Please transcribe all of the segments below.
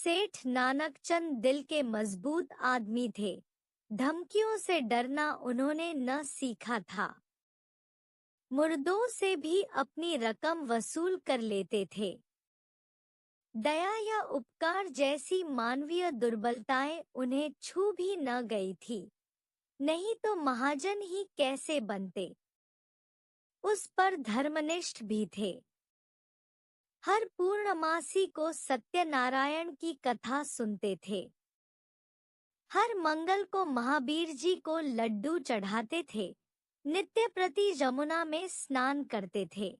सेठ नानकचंद दिल के मजबूत आदमी थे। धमकियों से डरना उन्होंने न सीखा था। मुर्दों से भी अपनी रकम वसूल कर लेते थे। दया या उपकार जैसी मानवीय दुर्बलताएं उन्हें छू भी न गई थी। नहीं तो महाजन ही कैसे बनते। उस पर धर्मनिष्ठ भी थे। हर पूर्णमासी को सत्यनारायण की कथा सुनते थे। हर मंगल को महावीर जी को लड्डू चढ़ाते थे। नित्य प्रति जमुना में स्नान करते थे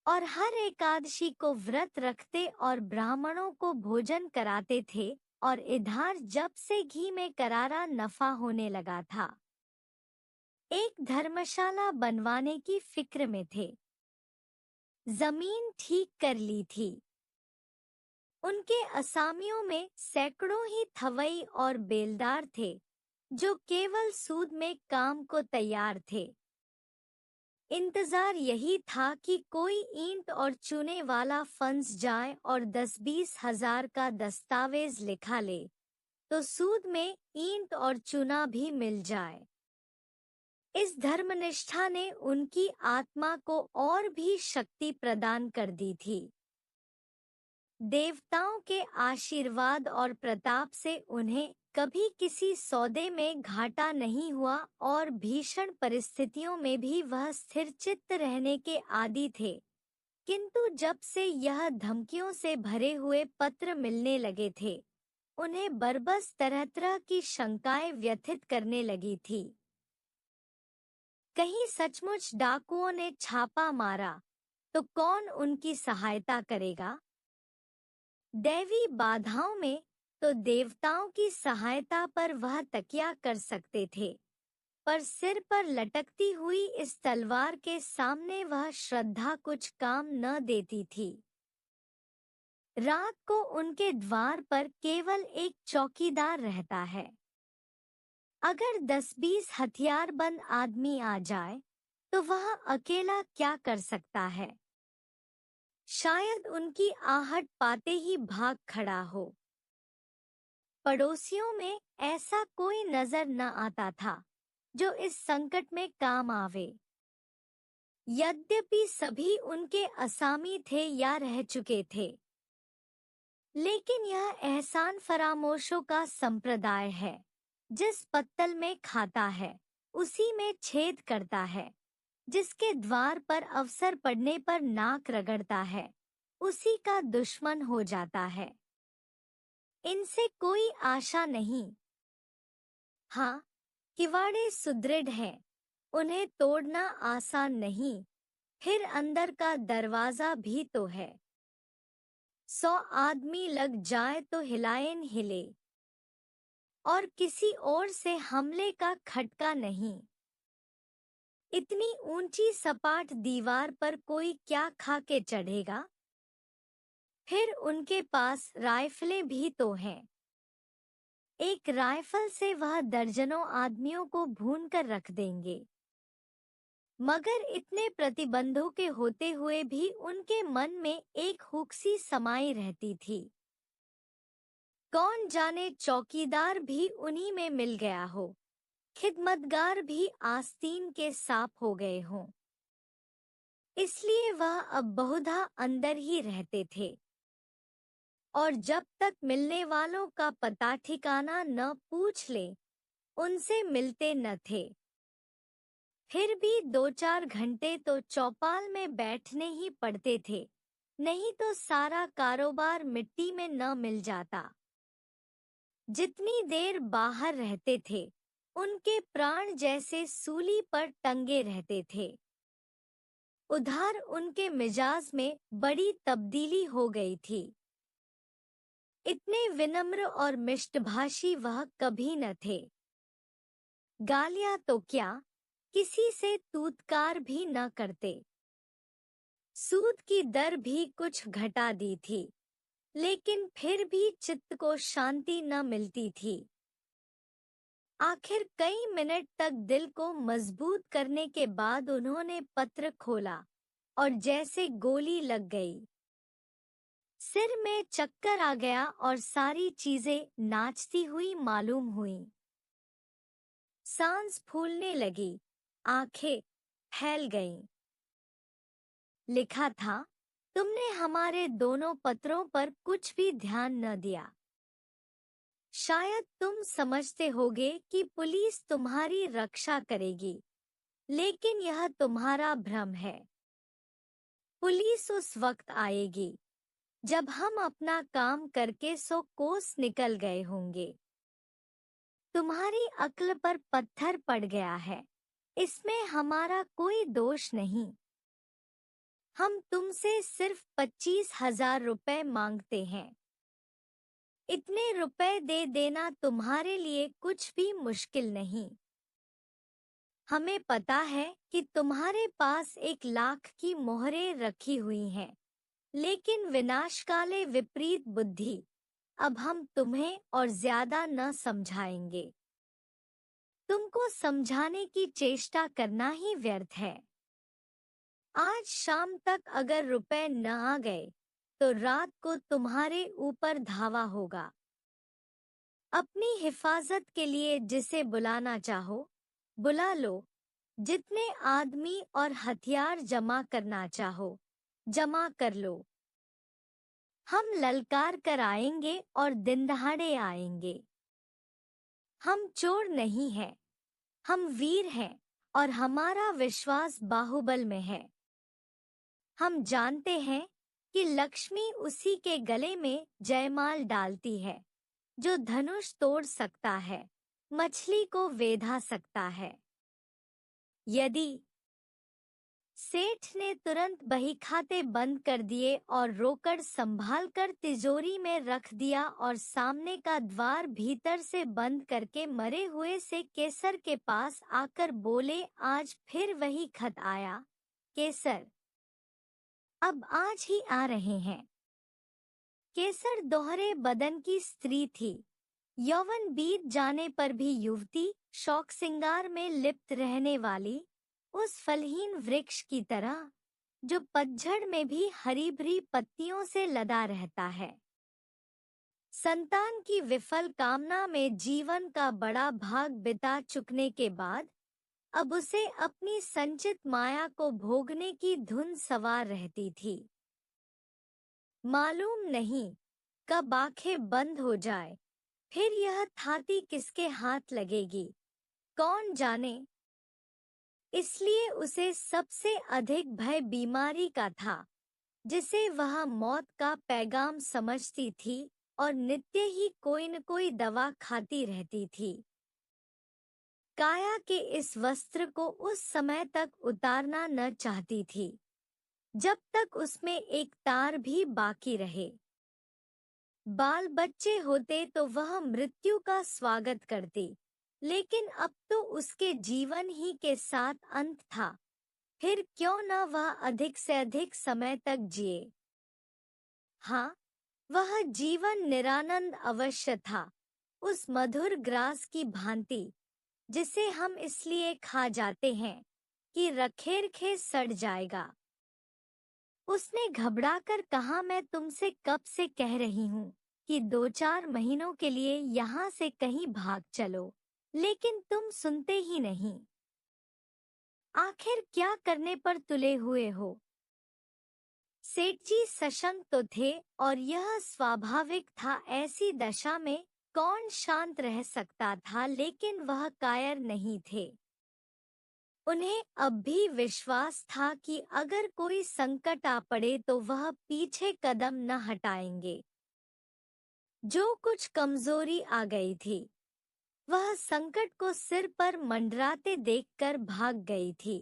और हर एकादशी को व्रत रखते और ब्राह्मणों को भोजन कराते थे। और इधर जब से घी में करारा नफा होने लगा था, एक धर्मशाला बनवाने की फिक्र में थे। जमीन ठीक कर ली थी। उनके असामियों में सैकड़ों ही थवई और बेलदार थे जो केवल सूद में काम को तैयार थे। इंतजार यही था कि कोई ईंट और चूने वाला फंस जाए और 10-20 हजार का दस्तावेज लिखा ले तो सूद में ईंट और चूना भी मिल जाए। इस धर्मनिष्ठा ने उनकी आत्मा को और भी शक्ति प्रदान कर दी थी। देवताओं के आशीर्वाद और प्रताप से उन्हें कभी किसी सौदे में घाटा नहीं हुआ और भीषण परिस्थितियों में भी वह स्थिर चित्त रहने के आदी थे। किंतु जब से यह धमकियों से भरे हुए पत्र मिलने लगे थे, उन्हें बरबस तरह तरह की शंकाएं व्यथित करने लगी थी। कहीं सचमुच डाकुओं ने छापा मारा तो कौन उनकी सहायता करेगा? दैवी बाधाओं में तो देवताओं की सहायता पर वह तकिया कर सकते थे, पर सिर पर लटकती हुई इस तलवार के सामने वह श्रद्धा कुछ काम न देती थी। रात को उनके द्वार पर केवल एक चौकीदार रहता है। अगर 10-20 हथियारबंद आदमी आ जाए तो वह अकेला क्या कर सकता है? शायद उनकी आहट पाते ही भाग खड़ा हो। पड़ोसियों में ऐसा कोई नजर न आता था जो इस संकट में काम आवे। यद्यपि सभी उनके असामी थे या रह चुके थे, लेकिन यह एहसान फरामोशों का संप्रदाय है। जिस पत्तल में खाता है उसी में छेद करता है। जिसके द्वार पर अवसर पड़ने पर नाक रगड़ता है उसी का दुश्मन हो जाता है। इनसे कोई आशा नहीं। हाँ, किवाड़े सुदृढ़ हैं, उन्हें तोड़ना आसान नहीं। फिर अंदर का दरवाजा भी तो है। 100 आदमी लग जाए तो हिलाए न हिले और किसी और से हमले का खटका नहीं। इतनी ऊंची सपाट दीवार पर कोई क्या खा के चढ़ेगा? फिर उनके पास राइफलें भी तो हैं। एक राइफल से वह दर्जनों आदमियों को भून कर रख देंगे। मगर इतने प्रतिबंधों के होते हुए भी उनके मन में एक हुक्सी समाई रहती थी। कौन जाने चौकीदार भी उन्हीं में मिल गया हो, खिदमतगार भी आस्तीन के सांप हो गए हों। इसलिए वह अब बहुधा अंदर ही रहते थे और जब तक मिलने वालों का पता ठिकाना न पूछ ले उनसे मिलते न थे। फिर भी 2-4 घंटे तो चौपाल में बैठने ही पड़ते थे, नहीं तो सारा कारोबार मिट्टी में न मिल जाता। जितनी देर बाहर रहते थे उनके प्राण जैसे सूली पर टंगे रहते थे। उधर उनके मिजाज में बड़ी तब्दीली हो गई थी। इतने विनम्र और मिष्टभाषी वह कभी न थे। गालियां तो क्या, किसी से तूतकार भी न करते। सूद की दर भी कुछ घटा दी थी, लेकिन फिर भी चित्त को शांति न मिलती थी। आखिर कई मिनट तक दिल को मजबूत करने के बाद उन्होंने पत्र खोला और जैसे गोली लग गई। सिर में चक्कर आ गया और सारी चीजें नाचती हुई मालूम हुई। सांस फूलने लगी, आंखें फैल गईं। लिखा था, तुमने हमारे दोनों पत्रों पर कुछ भी ध्यान न दिया। शायद तुम समझते होगे कि पुलिस तुम्हारी रक्षा करेगी, लेकिन यह तुम्हारा भ्रम है। पुलिस उस वक्त आएगी जब हम अपना काम करके 100 कोस निकल गए होंगे। तुम्हारी अक्ल पर पत्थर पड़ गया है, इसमें हमारा कोई दोष नहीं। हम तुमसे सिर्फ 25,000 रुपए मांगते हैं। इतने रुपए दे देना तुम्हारे लिए कुछ भी मुश्किल नहीं। हमें पता है कि तुम्हारे पास 1,00,000 की मोहरें रखी हुई हैं, लेकिन विनाशकाले विपरीत बुद्धि। अब हम तुम्हें और ज्यादा न समझाएंगे। तुमको समझाने की चेष्टा करना ही व्यर्थ है। आज शाम तक अगर रुपए न आ गए तो रात को तुम्हारे ऊपर धावा होगा। अपनी हिफाजत के लिए जिसे बुलाना चाहो बुला लो। जितने आदमी और हथियार जमा करना चाहो जमा कर लो। हम ललकार कर आएंगे और दिन दहाड़े आएंगे। हम चोर नहीं हैं, हम वीर हैं और हमारा विश्वास बाहुबल में है। हम जानते हैं कि लक्ष्मी उसी के गले में जयमाल डालती है जो धनुष तोड़ सकता है, मछली को वेधा सकता है। यदि सेठ ने तुरंत बही खाते बंद कर दिए और रोकड़ संभाल कर तिजोरी में रख दिया और सामने का द्वार भीतर से बंद करके मरे हुए से केसर के पास आकर बोले, आज फिर वही खत आया केसर, अब आज ही आ रहे हैं। केसर दोहरे बदन की स्त्री थी। यौवन बीत जाने पर भी युवती, शौक सिंगार में लिप्त रहने वाली, उस फलहीन वृक्ष की तरह जो पतझड़ में भी हरी भरी पत्तियों से लदा रहता है। संतान की विफल कामना में जीवन का बड़ा भाग बिता चुकने के बाद अब उसे अपनी संचित माया को भोगने की धुन सवार रहती थी। मालूम नहीं कब आंखें बंद हो जाए, फिर यह थाती किसके हाथ लगेगी, कौन जाने। इसलिए उसे सबसे अधिक भय बीमारी का था, जिसे वह मौत का पैगाम समझती थी और नित्य ही कोई न कोई दवा खाती रहती थी। काया के इस वस्त्र को उस समय तक उतारना न चाहती थी जब तक उसमें एक तार भी बाकी रहे। बाल बच्चे होते तो वह मृत्यु का स्वागत करती, लेकिन अब तो उसके जीवन ही के साथ अंत था। फिर क्यों न वह अधिक से अधिक समय तक जिए। हाँ, वह जीवन निरानंद अवश्य था, उस मधुर ग्रास की भांति जिसे हम इसलिए खा जाते हैं कि रखेरखे सड़ जाएगा। उसने घबराकर कहा, मैं तुमसे कब से कह रही हूँ कि 2-4 महीनों के लिए यहाँ से कहीं भाग चलो, लेकिन तुम सुनते ही नहीं। आखिर क्या करने पर तुले हुए हो? सेठ जी सशंक तो थे और यह स्वाभाविक था। ऐसी दशा में कौन शांत रह सकता था, लेकिन वह कायर नहीं थे। उन्हें अब भी विश्वास था कि अगर कोई संकट आ पड़े तो वह पीछे कदम न हटाएंगे। जो कुछ कमजोरी आ गई थी, वह संकट को सिर पर मंडराते देखकर भाग गई थी।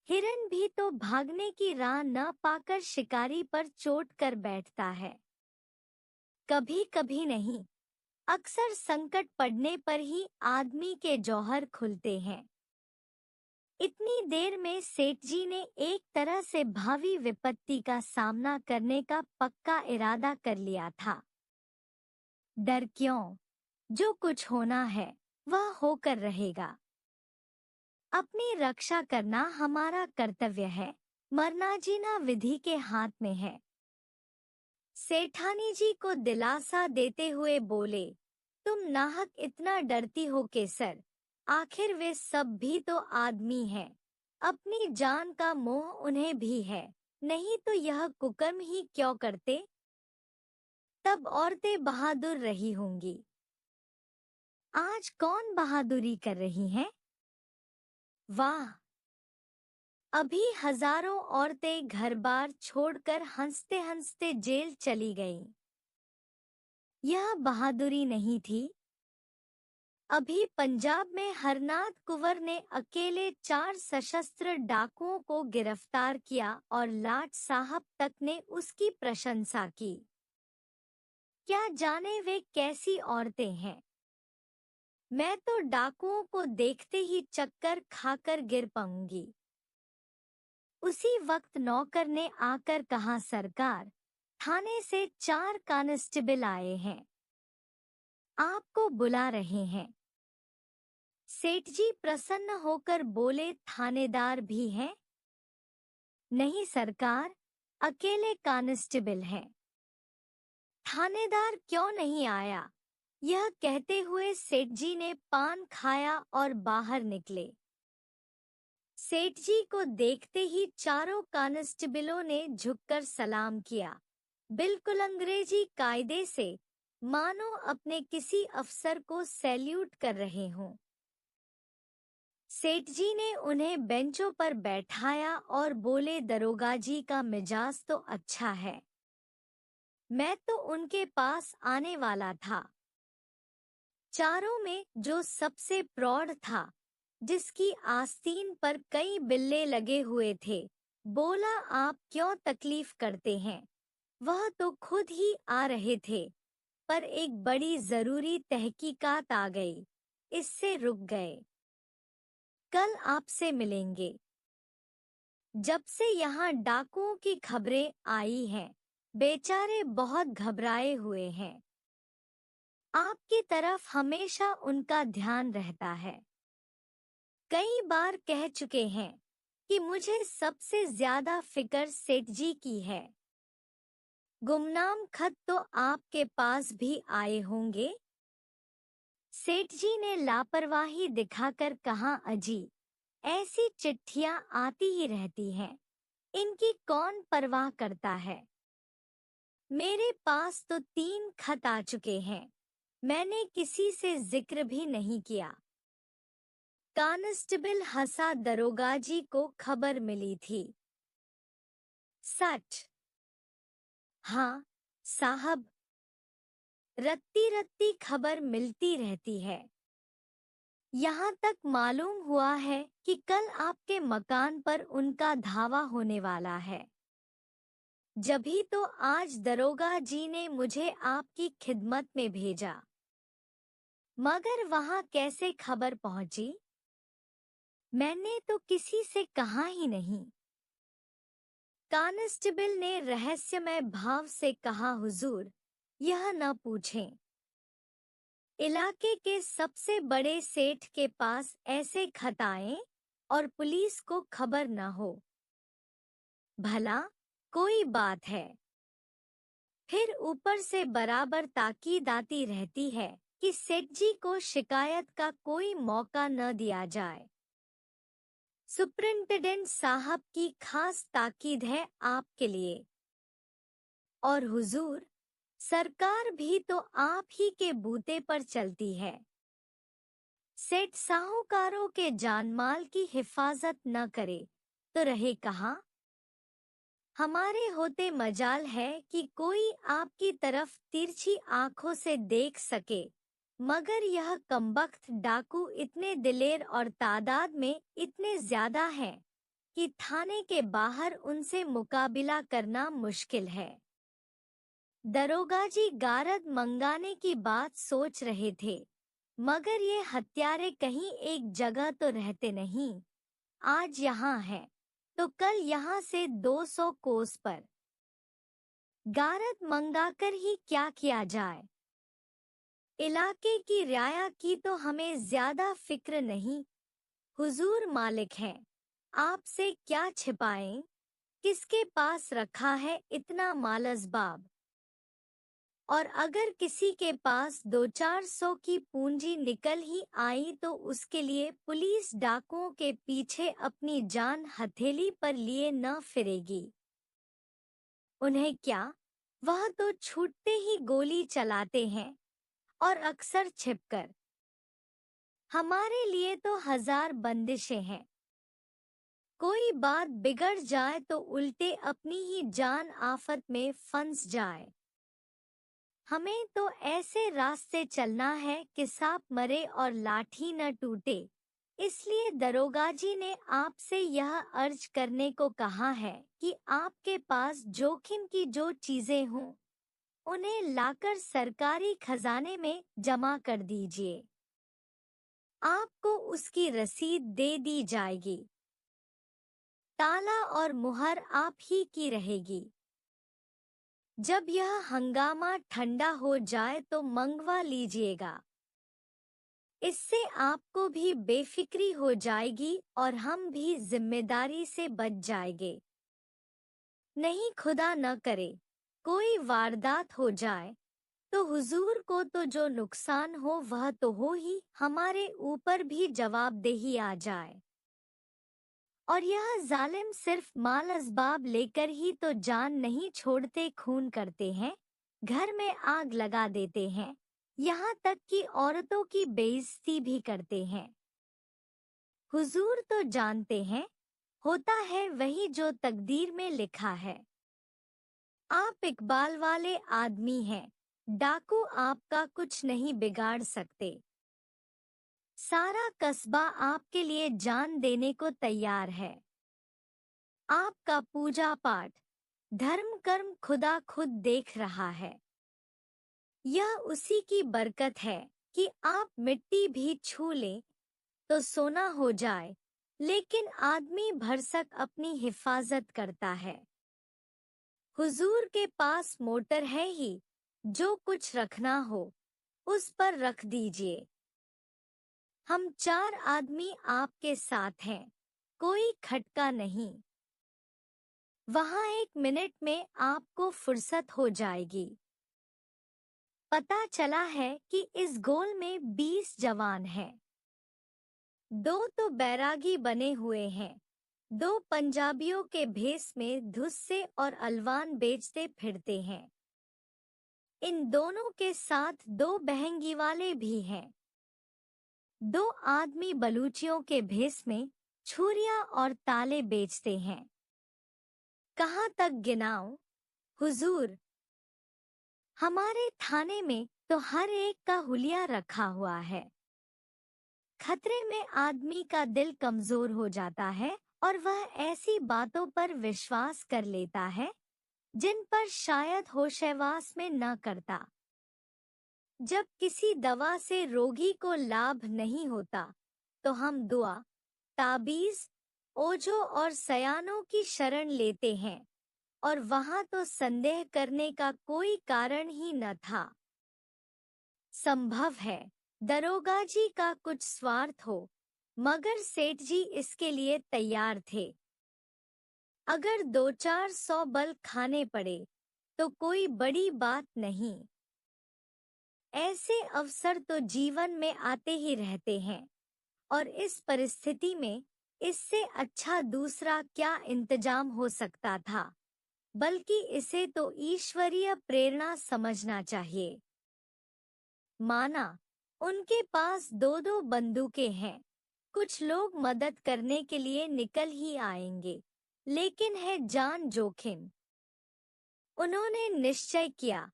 हिरन भी तो भागने की राह न पाकर शिकारी पर चोट कर बैठता है। कभी कभी नहीं, अक्सर संकट पड़ने पर ही आदमी के जौहर खुलते हैं। इतनी देर में सेठ जी ने एक तरह से भावी विपत्ति का सामना करने का पक्का इरादा कर लिया था। डर क्यों? जो कुछ होना है वह होकर रहेगा। अपनी रक्षा करना हमारा कर्तव्य है, मरना जीना विधि के हाथ में है। सेठानी जी को दिलासा देते हुए बोले, तुम नाहक इतना डरती हो केसर, आखिर वे सब भी तो आदमी हैं, अपनी जान का मोह उन्हें भी है, नहीं तो यह कुकर्म ही क्यों करते। तब औरतें बहादुर रही होंगी। आज कौन बहादुरी कर रही हैं? वाह! अभी हजारों औरतें घर-बार छोड़कर हंसते-हंसते जेल चली गईं। यह बहादुरी नहीं थी। अभी पंजाब में हरनाथ कुंवर ने अकेले 4 सशस्त्र डाकुओं को गिरफ्तार किया और लाट साहब तक ने उसकी प्रशंसा की। क्या जाने वे कैसी औरतें हैं। मैं तो डाकुओं को देखते ही चक्कर खाकर गिर पाऊंगी। उसी वक्त नौकर ने आकर कहा, सरकार, थाने से 4 कांस्टेबल आए हैं, आपको बुला रहे हैं। सेठ जी प्रसन्न होकर बोले, थानेदार भी हैं? नहीं सरकार, अकेले कांस्टेबल हैं। थानेदार क्यों नहीं आया? यह कहते हुए सेठ जी ने पान खाया और बाहर निकले। सेठ जी को देखते ही चारों कांस्टेबलों ने झुककर सलाम किया, बिल्कुल अंग्रेजी कायदे से, मानो अपने किसी अफसर को सैल्यूट कर रहे हों। सेठ जी ने उन्हें बेंचों पर बैठाया और बोले, दरोगा जी का मिजाज तो अच्छा है, मैं तो उनके पास आने वाला था। चारों में जो सबसे प्रौढ़ था, जिसकी आस्तीन पर कई बिल्ले लगे हुए थे, बोला, आप क्यों तकलीफ करते हैं? वह तो खुद ही आ रहे थे, पर एक बड़ी जरूरी तहकीकात आ गई, इससे रुक गए। कल आपसे मिलेंगे। जब से यहाँ डाकुओं की खबरें आई हैं, बेचारे बहुत घबराए हुए हैं। आपकी तरफ हमेशा उनका ध्यान रहता है। कई बार कह चुके हैं कि मुझे सबसे ज्यादा फिक्र सेठ जी की है। गुमनाम खत तो आपके पास भी आए होंगे? सेठ जी ने लापरवाही दिखाकर कहा, अजी, ऐसी चिट्ठियां आती ही रहती हैं, इनकी कौन परवाह करता है। मेरे पास तो 3 खत आ चुके हैं, मैंने किसी से जिक्र भी नहीं किया। कांस्टेबल हंसा, दरोगा जी को खबर मिली थी। सच? हाँ साहब, रत्ती रत्ती खबर मिलती रहती है। यहाँ तक मालूम हुआ है कि कल आपके मकान पर उनका धावा होने वाला है। जभी तो आज दरोगा जी ने मुझे आपकी खिदमत में भेजा। मगर वहाँ कैसे खबर पहुंची? मैंने तो किसी से कहा ही नहीं। कांस्टेबल ने रहस्यमय भाव से कहा, हुजूर, यह न पूछें। इलाके के सबसे बड़े सेठ के पास ऐसे खत आए और पुलिस को खबर न हो। भला कोई बात है? फिर ऊपर से बराबर ताकीद आती रहती है कि सेठ जी को शिकायत का कोई मौका न दिया जाए। सुप्रिंटेंडेंट साहब की खास ताकीद है आपके लिए। और हुजूर, सरकार भी तो आप ही के बूते पर चलती है। सेठ साहूकारों के जानमाल की हिफाजत न करे तो रहे कहाँ? हमारे होते मजाल है कि कोई आपकी तरफ तिरछी आंखों से देख सके, मगर यह कमबख्त डाकू इतने दिलेर और तादाद में इतने ज्यादा हैं कि थाने के बाहर उनसे मुकाबिला करना मुश्किल है। दरोगा जी गारद मंगाने की बात सोच रहे थे, मगर ये हत्यारे कहीं एक जगह तो रहते नहीं। आज यहाँ है तो कल यहाँ से 200 कोस पर। गारद मंगाकर ही क्या किया जाए? इलाके की रियाया की तो हमें ज्यादा फिक्र नहीं, हुजूर मालिक हैं, आपसे क्या छिपाएं? किसके पास रखा है इतना माल असबाब? और अगर किसी के पास 200-400 की पूंजी निकल ही आई तो उसके लिए पुलिस डाकुओं के पीछे अपनी जान हथेली पर लिए न फिरेगी। उन्हें क्या, वह तो छूटते ही गोली चलाते हैं, और अक्सर छिपकर। हमारे लिए तो 1000 बंदिशें हैं। कोई बात बिगड़ जाए तो उल्टे अपनी ही जान आफत में फंस जाए। हमें तो ऐसे रास्ते चलना है कि सांप मरे और लाठी न टूटे। इसलिए दरोगा जी ने आपसे यह अर्ज करने को कहा है कि आपके पास जोखिम की जो चीजें हों, उन्हें लाकर सरकारी खजाने में जमा कर दीजिए। आपको उसकी रसीद दे दी जाएगी। ताला और मुहर आप ही की रहेगी। जब यह हंगामा ठंडा हो जाए तो मंगवा लीजिएगा। इससे आपको भी बेफिक्री हो जाएगी और हम भी जिम्मेदारी से बच जाएंगे। नहीं, खुदा न करे कोई वारदात हो जाए तो हुजूर को तो जो नुकसान हो वह तो हो ही, हमारे ऊपर भी जवाबदेही आ जाए। और यह जालिम सिर्फ माल असबाब लेकर ही तो जान नहीं छोड़ते, खून करते हैं, घर में आग लगा देते हैं, यहाँ तक कि औरतों की बेइज्जती भी करते हैं। हुजूर तो जानते हैं, होता है वही जो तकदीर में लिखा है। आप इकबाल वाले आदमी हैं, डाकू आपका कुछ नहीं बिगाड़ सकते। सारा कस्बा आपके लिए जान देने को तैयार है। आपका पूजा पाठ, धर्म कर्म खुदा खुद देख रहा है। यह उसी की बरकत है कि आप मिट्टी भी छू लें तो सोना हो जाए, लेकिन आदमी भरसक अपनी हिफाजत करता है। हुजूर के पास मोटर है ही, जो कुछ रखना हो उस पर रख दीजिए। हम 4 आदमी आपके साथ हैं, कोई खटका नहीं। वहाँ 1 मिनट में आपको फुर्सत हो जाएगी। पता चला है कि इस गोल में 20 जवान हैं। 2 तो बैरागी बने हुए हैं, 2 पंजाबियों के भेष में धुस्से और अलवान बेचते फिरते हैं। इन दोनों के साथ 2 बहंगी वाले भी हैं। 2 आदमी बलूचियों के भेष में छुरियां और ताले बेचते हैं। कहाँ तक गिनाऊं हुजूर? हमारे थाने में तो हर एक का हुलिया रखा हुआ है। खतरे में आदमी का दिल कमजोर हो जाता है और वह ऐसी बातों पर विश्वास कर लेता है जिन पर शायद होशहवास में न करता। जब किसी दवा से रोगी को लाभ नहीं होता तो हम दुआ, ताबीज, ओझों और सयानों की शरण लेते हैं, और वहां तो संदेह करने का कोई कारण ही न था। संभव है दरोगा जी का कुछ स्वार्थ हो, मगर सेठ जी इसके लिए तैयार थे। अगर 200-400 बल खाने पड़े तो कोई बड़ी बात नहीं। ऐसे अवसर तो जीवन में आते ही रहते हैं, और इस परिस्थिति में इससे अच्छा दूसरा क्या इंतजाम हो सकता था, बल्कि इसे तो ईश्वरीय प्रेरणा समझना चाहिए। माना उनके पास 2-2 बंदूकें हैं, कुछ लोग मदद करने के लिए निकल ही आएंगे, लेकिन है जान जोखिम। उन्होंने निश्चय किया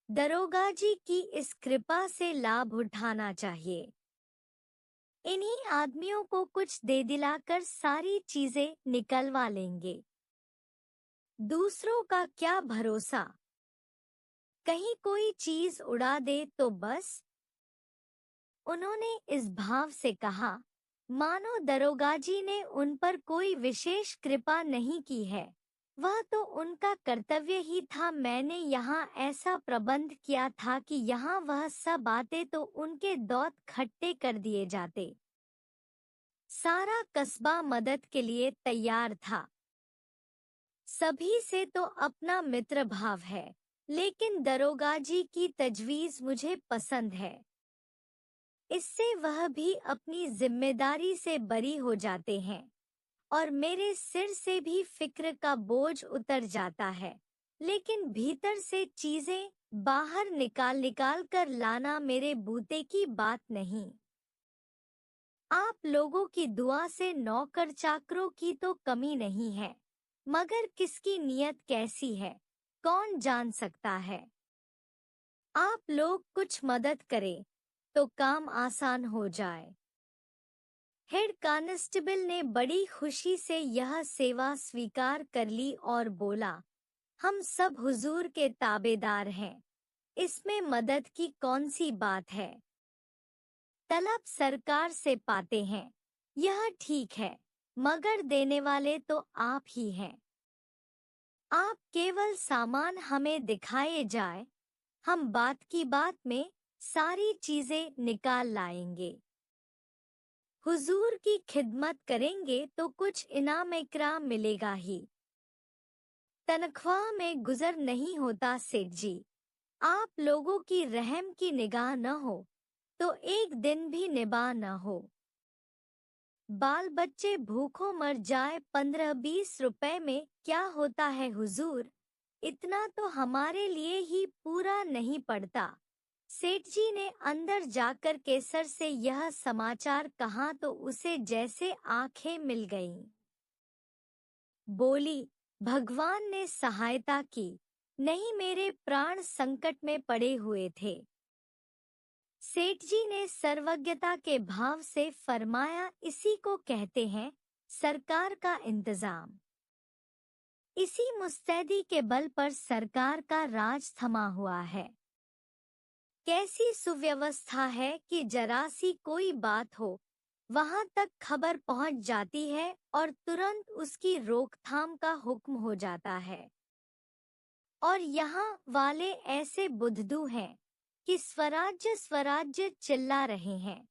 दरोगा जी की इस कृपा से लाभ उठाना चाहिए। इन्हीं आदमियों को कुछ दे दिलाकर सारी चीजें निकलवा लेंगे। दूसरों का क्या भरोसा, कहीं कोई चीज उड़ा दे तो बस। उन्होंने इस भाव से कहा मानो दरोगा जी ने उन पर कोई विशेष कृपा नहीं की है, वह तो उनका कर्तव्य ही था। मैंने यहाँ ऐसा प्रबंध किया था कि यहाँ वह सब आते तो उनके दौत खट्टे कर दिए जाते। सारा कस्बा मदद के लिए तैयार था। सभी से तो अपना मित्र भाव है, लेकिन दरोगा जी की तजवीज़ मुझे पसंद है। इससे वह भी अपनी जिम्मेदारी से बरी हो जाते हैं और मेरे सिर से भी फिक्र का बोझ उतर जाता है। लेकिन भीतर से चीजें बाहर निकाल निकाल कर लाना मेरे बूते की बात नहीं। आप लोगों की दुआ से नौकर चाकरों की तो कमी नहीं है, मगर किसकी नीयत कैसी है, कौन जान सकता है। आप लोग कुछ मदद करें तो काम आसान हो जाए। हेड कांस्टेबल ने बड़ी खुशी से यह सेवा स्वीकार कर ली और बोला, हम सब हुजूर के ताबेदार हैं, इसमें मदद की कौन सी बात है। तलब सरकार से पाते हैं, यह ठीक है, मगर देने वाले तो आप ही हैं। आप केवल सामान हमें दिखाए जाए, हम बात की बात में सारी चीजें निकाल लाएंगे। हुजूर की खिदमत करेंगे तो कुछ इनाम इकराम मिलेगा ही। तनख्वाह में गुजर नहीं होता सेठ जी। आप लोगों की रहम की निगाह न हो तो एक दिन भी निभा न हो। बाल बच्चे भूखों मर जाए 15-20 रुपए में क्या होता है हुजूर, इतना तो हमारे लिए ही पूरा नहीं पड़ता। सेठ जी ने अंदर जाकर केसर से यह समाचार कहा तो उसे जैसे आंखें मिल गईं। बोली, भगवान ने सहायता की, नहीं मेरे प्राण संकट में पड़े हुए थे। सेठ जी ने सर्वज्ञता के भाव से फरमाया, इसी को कहते हैं सरकार का इंतजाम। इसी मुस्तैदी के बल पर सरकार का राज थमा हुआ है। कैसी सुव्यवस्था है कि जरा सी कोई बात हो, वहां तक खबर पहुंच जाती है और तुरंत उसकी रोकथाम का हुक्म हो जाता है। और यहाँ वाले ऐसे बुद्धू हैं कि स्वराज्य स्वराज्य चिल्ला रहे हैं।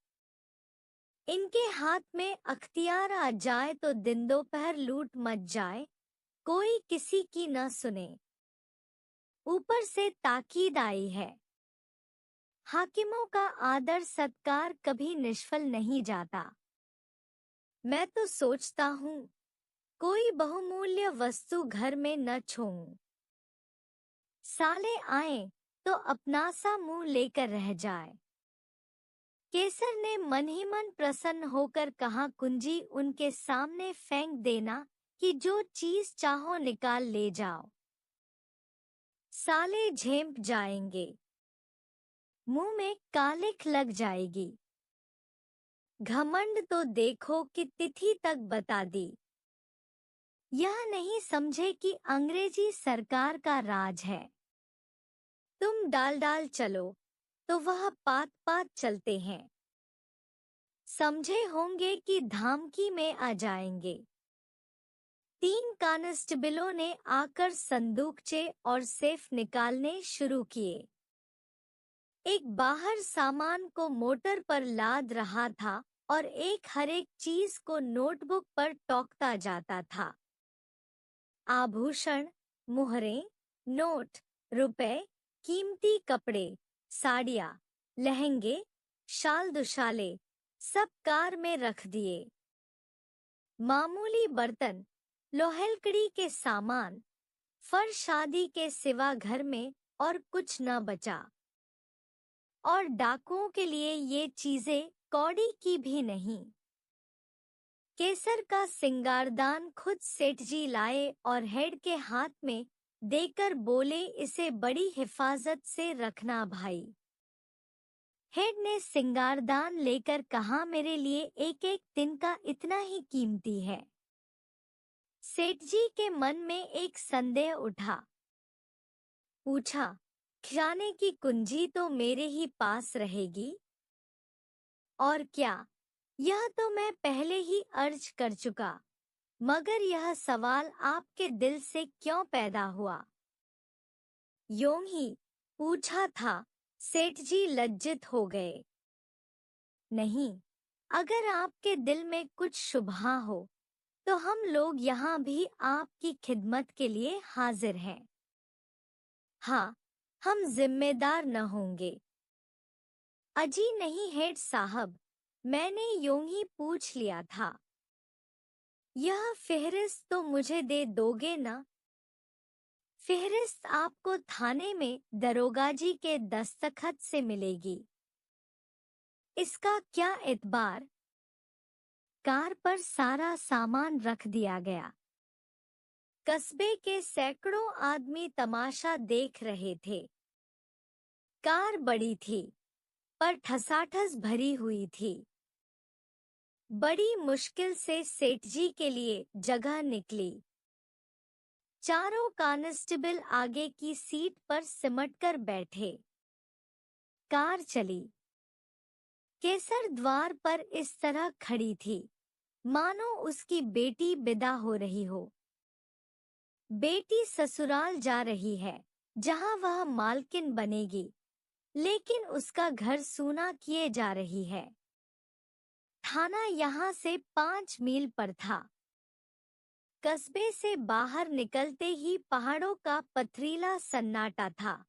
इनके हाथ में अख्तियार आ जाए तो दिन दोपहर लूट मच जाए, कोई किसी की न सुने। ऊपर से ताकीद आई है, हाकिमों का आदर सत्कार कभी निष्फल नहीं जाता। मैं तो सोचता हूँ कोई बहुमूल्य वस्तु घर में न छोऊं। साले आए तो अपना सा मुंह लेकर रह जाए। केसर ने मन ही मन प्रसन्न होकर कहा, कुंजी उनके सामने फेंक देना कि जो चीज चाहो निकाल ले जाओ। साले झेंप जाएंगे, मुंह में कालिख लग जाएगी। घमंड तो देखो कि तिथि तक बता दी। यह नहीं समझे कि अंग्रेजी सरकार का राज है। तुम डाल डाल चलो तो वह पात पात चलते हैं। समझे होंगे कि धामकी में आ जाएंगे। 3 कांस्टेबलों ने आकर संदूकचे और सेफ निकालने शुरू किए। एक बाहर सामान को मोटर पर लाद रहा था और एक हर एक चीज को नोटबुक पर टोकता जाता था। आभूषण, मुहरें, नोट, रुपए, कीमती कपड़े, साड़ियाँ, लहंगे, शाल दुशाले सब कार में रख दिए। मामूली बर्तन, लोहेलकड़ी के सामान, फर शादी के सिवा घर में और कुछ न बचा। और डाकुओं के लिए ये चीजें कौड़ी की भी नहीं। केसर का सिंगारदान खुद सेठ जी लाए और हेड के हाथ में देकर बोले, इसे बड़ी हिफाजत से रखना भाई। हेड ने सिंगारदान लेकर कहा, मेरे लिए एक एक दिन का इतना ही कीमती है। सेठ जी के मन में एक संदेह उठा। पूछा, खजाने की कुंजी तो मेरे ही पास रहेगी? और क्या, यह तो मैं पहले ही अर्ज कर चुका, मगर यह सवाल आपके दिल से क्यों पैदा हुआ? यूं ही पूछा था। सेठ जी लज्जित हो गए। नहीं, अगर आपके दिल में कुछ शुबहा हो तो हम लोग यहाँ भी आपकी खिदमत के लिए हाजिर हैं। हाँ, हम जिम्मेदार न होंगे। अजी नहीं हेड साहब, मैंने यूं ही पूछ लिया था। यह फेहरिस्त तो मुझे दे दोगे ना? फेहरिस्त आपको थाने में दरोगाजी के दस्तखत से मिलेगी। इसका क्या एतबार? कार पर सारा सामान रख दिया गया। कस्बे के सैकड़ों आदमी तमाशा देख रहे थे। कार बड़ी थी, पर ठसाठस भरी हुई थी। बड़ी मुश्किल से सेठजी के लिए जगह निकली। चारों कांस्टेबल आगे की सीट पर सिमटकर बैठे। कार चली। केसर द्वार पर इस तरह खड़ी थी, मानो उसकी बेटी विदा हो रही हो। बेटी ससुराल जा रही है, जहां वह मालकिन बनेगी, लेकिन उसका घर सूना किए जा रही है। थाना यहाँ से 5 मील पर था। कस्बे से बाहर निकलते ही पहाड़ों का पथरीला सन्नाटा था,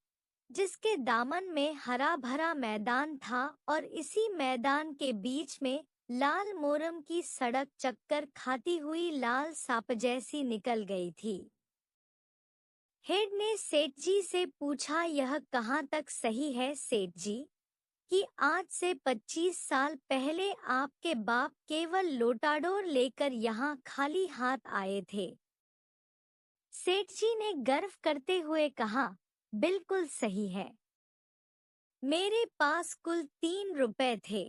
जिसके दामन में हरा भरा मैदान था और इसी मैदान के बीच में लाल मोरम की सड़क चक्कर खाती हुई लाल सांप जैसी निकल गई थी। हेड ने सेठजी से पूछा, यह कहाँ तक सही है सेठजी, कि आज से 25 साल पहले आपके बाप केवल लोटाडोर लेकर यहाँ खाली हाथ आए थे? सेठजी ने गर्व करते हुए कहा, बिल्कुल सही है। मेरे पास कुल 3 रुपए थे।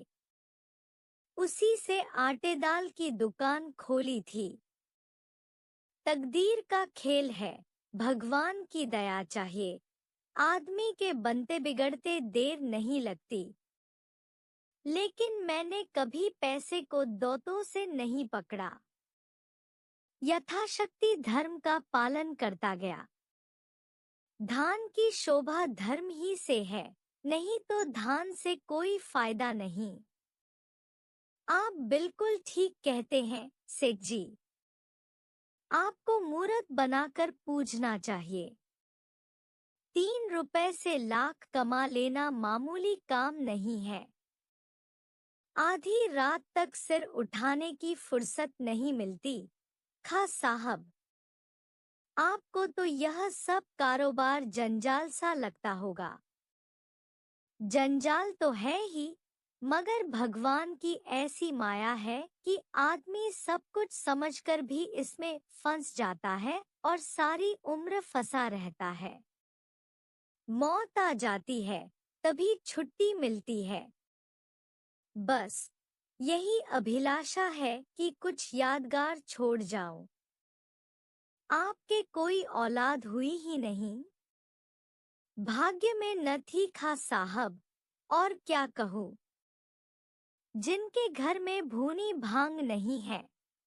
उसी से आटे दाल की दुकान खोली थी। तकदीर का खेल है, भगवान की दया चाहिए, आदमी के बनते बिगड़ते देर नहीं लगती। लेकिन मैंने कभी पैसे को दौतों से नहीं पकड़ा। यथाशक्ति धर्म का पालन करता गया। धान की शोभा धर्म ही से है, नहीं तो धान से कोई फायदा नहीं। आप बिल्कुल ठीक कहते हैं सेठ जी। आपको मूर्त बनाकर पूजना चाहिए। 3 रुपए से लाख कमा लेना मामूली काम नहीं है। आधी रात तक सिर उठाने की फुर्सत नहीं मिलती। खां साहब, आपको तो यह सब कारोबार जंजाल सा लगता होगा। जंजाल तो है ही, मगर भगवान की ऐसी माया है कि आदमी सब कुछ समझकर भी इसमें फंस जाता है और सारी उम्र फंसा रहता है। मौत आ जाती है, तभी छुट्टी मिलती है। बस यही अभिलाषा है कि कुछ यादगार छोड़ जाऊं। आपके कोई औलाद हुई ही नहीं। भाग्य में न थी खां साहब, और क्या कहूँ। जिनके घर में भूनी भांग नहीं है,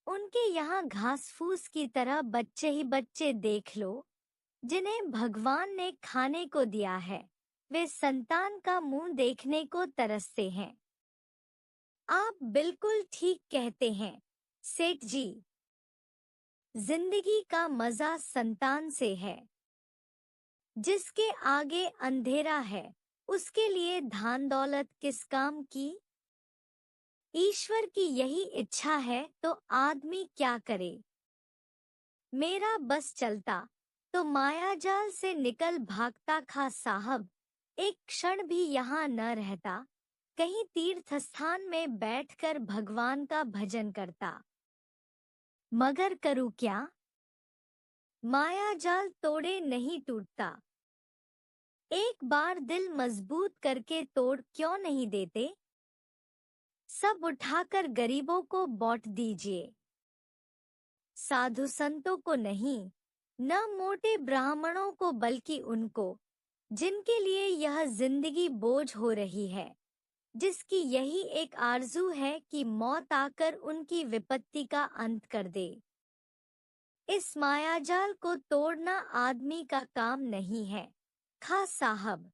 उनके यहाँ घास फूस की तरह बच्चे ही बच्चे देख लो। जिन्हें भगवान ने खाने को दिया है, वे संतान का मुंह देखने को तरसते हैं। आप बिल्कुल ठीक कहते हैं सेठ जी। जिंदगी का मजा संतान से है। जिसके आगे अंधेरा है, उसके लिए धान दौलत किस काम की। ईश्वर की यही इच्छा है तो आदमी क्या करे। मेरा बस चलता तो मायाजाल से निकल भागता खां साहब, एक क्षण भी यहाँ न रहता, कहीं तीर्थ स्थान में बैठकर भगवान का भजन करता। मगर करूँ क्या? मायाजाल तोड़े नहीं टूटता। एक बार दिल मजबूत करके तोड़ क्यों नहीं देते? सब उठाकर गरीबों को बांट दीजिए। साधु संतों को नहीं, न मोटे ब्राह्मणों को, बल्कि उनको जिनके लिए यह जिंदगी बोझ हो रही है, जिसकी यही एक आरजू है कि मौत आकर उनकी विपत्ति का अंत कर दे। इस मायाजाल को तोड़ना आदमी का काम नहीं है खां साहब।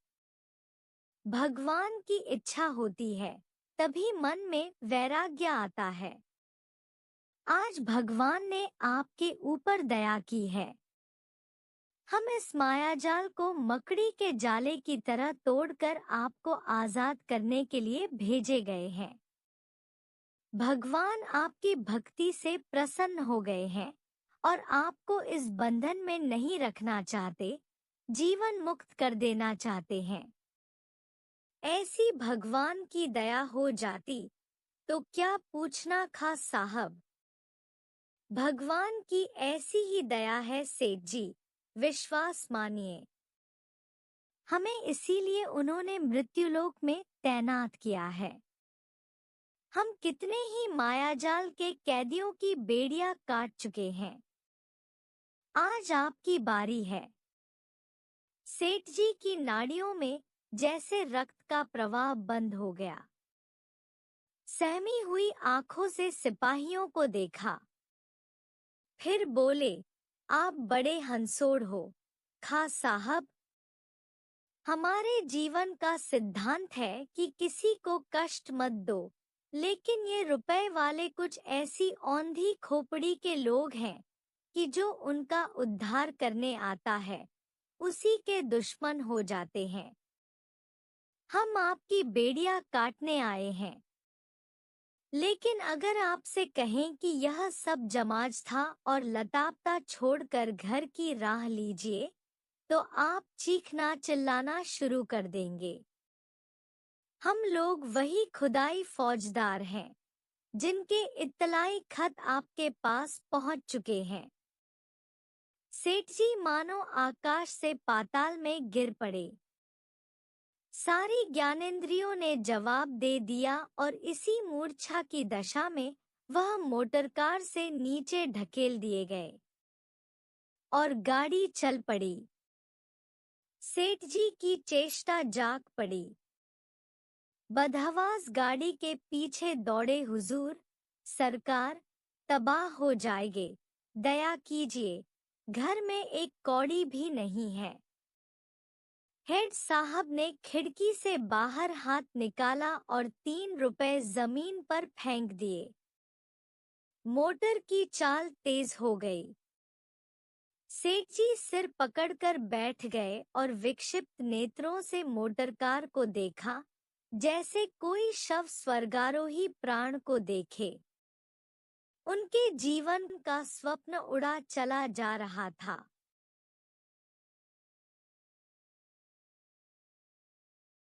भगवान की इच्छा होती है, तभी मन में वैराग्य आता है। आज भगवान ने आपके ऊपर दया की है। हम इस मायाजाल को मकड़ी के जाले की तरह तोड़कर आपको आजाद करने के लिए भेजे गए हैं। भगवान आपकी भक्ति से प्रसन्न हो गए हैं और आपको इस बंधन में नहीं रखना चाहते, जीवन मुक्त कर देना चाहते हैं। ऐसी भगवान की दया हो जाती तो क्या पूछना खास साहब। भगवान की ऐसी ही दया है सेठ जी, विश्वास मानिए। हमें इसीलिए उन्होंने मृत्युलोक में तैनात किया है। हम कितने ही मायाजाल के कैदियों की बेड़ियां काट चुके हैं। आज आपकी बारी है। सेठ जी की नाड़ियों में जैसे रक्त का प्रवाह बंद हो गया। सहमी हुई आंखों से सिपाहियों को देखा, फिर बोले, आप बड़े हंसोड़ हो खास साहब। हमारे जीवन का सिद्धांत है कि किसी को कष्ट मत दो, लेकिन ये रुपए वाले कुछ ऐसी औंधी खोपड़ी के लोग हैं कि जो उनका उद्धार करने आता है उसी के दुश्मन हो जाते हैं। हम आपकी बेड़ियां काटने आए हैं, लेकिन अगर आपसे कहें कि यह सब जमाज था और लतापता छोड़कर घर की राह लीजिए, तो आप चीखना चिल्लाना शुरू कर देंगे। हम लोग वही खुदाई फौजदार हैं जिनके इत्तलाई खत आपके पास पहुंच चुके हैं। सेठ जी मानो आकाश से पाताल में गिर पड़े। सारी ज्ञानेंद्रियों ने जवाब दे दिया और इसी मूर्छा की दशा में वह मोटरकार से नीचे ढकेल दिए गए और गाड़ी चल पड़ी। सेठ जी की चेष्टा जाग पड़ी। बदहवास गाड़ी के पीछे दौड़े, हुजूर, सरकार तबाह हो जाएंगे, दया कीजिए, घर में एक कौड़ी भी नहीं है। हेड साहब ने खिड़की से बाहर हाथ निकाला और 3 रुपए जमीन पर फेंक दिए। मोटर की चाल तेज हो गई। सेठ जी सिर पकड़कर बैठ गए और विक्षिप्त नेत्रों से मोटरकार को देखा, जैसे कोई शव स्वर्गारोही प्राण को देखे। उनके जीवन का स्वप्न उड़ा चला जा रहा था।